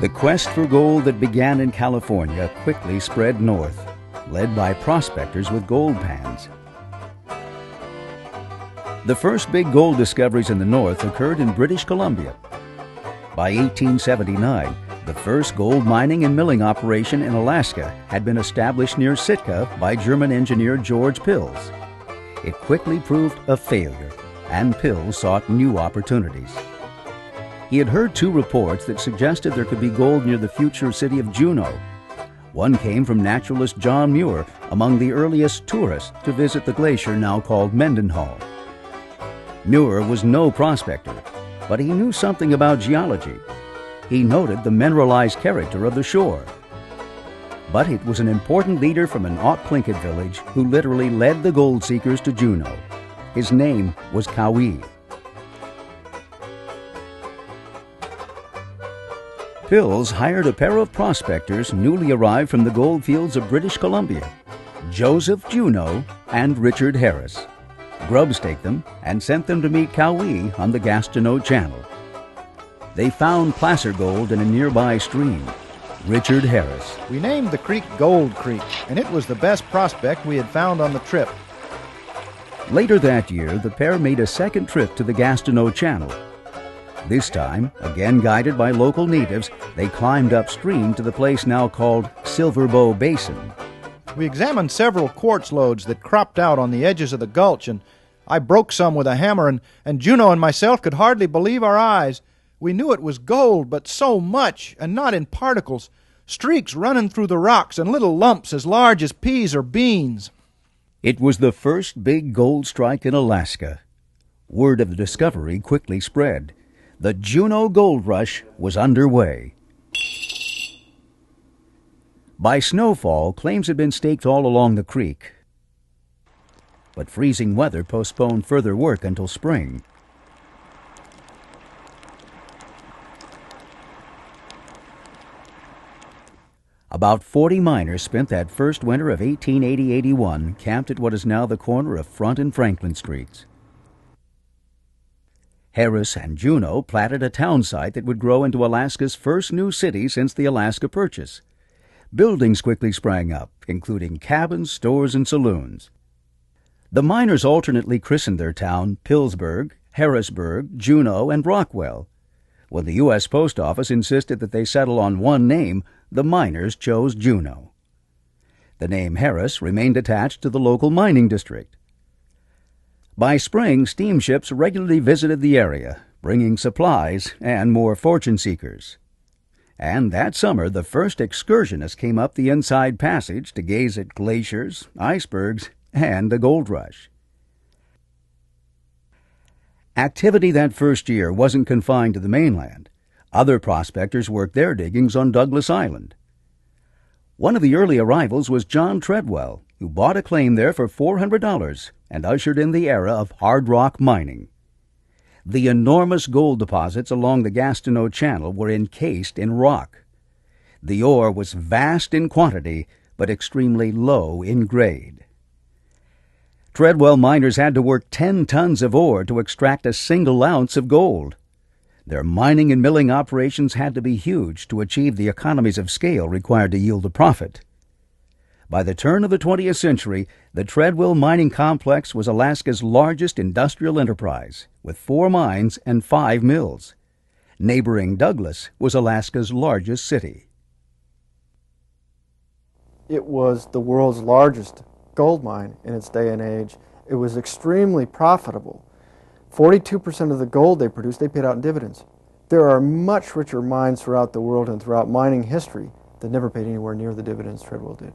The quest for gold that began in California quickly spread north, led by prospectors with gold pans. The first big gold discoveries in the north occurred in British Columbia. By 1879, the first gold mining and milling operation in Alaska had been established near Sitka by German engineer George Pilz. It quickly proved a failure, and Pilz sought new opportunities. He had heard two reports that suggested there could be gold near the future city of Juneau. One came from naturalist John Muir, among the earliest tourists to visit the glacier now called Mendenhall. Muir was no prospector, but he knew something about geology. He noted the mineralized character of the shore. But it was an important leader from an Auke Tlingit village who literally led the gold seekers to Juneau. His name was Kawa.ée. Pilz hired a pair of prospectors newly arrived from the gold fields of British Columbia, Joseph Juneau and Richard Harris, grubstaked them and sent them to meet Kawa.ée on the Gastineau Channel. They found placer gold in a nearby stream. Richard Harris. We named the creek Gold Creek, and it was the best prospect we had found on the trip. Later that year, the pair made a second trip to the Gastineau Channel. This time, again guided by local natives, they climbed upstream to the place now called Silver Bow Basin. We examined several quartz lodes that cropped out on the edges of the gulch, and I broke some with a hammer, and Juneau and myself could hardly believe our eyes. We knew it was gold, but so much, and not in particles, streaks running through the rocks and little lumps as large as peas or beans. It was the first big gold strike in Alaska. Word of the discovery quickly spread. The Juneau Gold Rush was underway. By snowfall, claims had been staked all along the creek. But freezing weather postponed further work until spring. About 40 miners spent that first winter of 1880-81 camped at what is now the corner of Front and Franklin Streets. Harris and Juneau platted a town site that would grow into Alaska's first new city since the Alaska Purchase. Buildings quickly sprang up, including cabins, stores, and saloons. The miners alternately christened their town Pillsburg, Harrisburg, Juneau, and Rockwell. When the U.S. Post Office insisted that they settle on one name, the miners chose Juneau. The name Harris remained attached to the local mining district. By spring, steamships regularly visited the area, bringing supplies and more fortune seekers. And that summer, the first excursionists came up the Inside Passage to gaze at glaciers, icebergs, and the gold rush. Activity that first year wasn't confined to the mainland. Other prospectors worked their diggings on Douglas Island. One of the early arrivals was John Treadwell, who bought a claim there for $400 and ushered in the era of hard rock mining. The enormous gold deposits along the Gastineau Channel were encased in rock. The ore was vast in quantity, but extremely low in grade. Treadwell miners had to work 10 tons of ore to extract a single ounce of gold. Their mining and milling operations had to be huge to achieve the economies of scale required to yield a profit. By the turn of the 20th century, the Treadwell Mining Complex was Alaska's largest industrial enterprise, with 4 mines and 5 mills. Neighboring Douglas was Alaska's largest city. It was the world's largest gold mine in its day and age. It was extremely profitable. 42% of the gold they produced, they paid out in dividends. There are much richer mines throughout the world and throughout mining history that never paid anywhere near the dividends Treadwell did.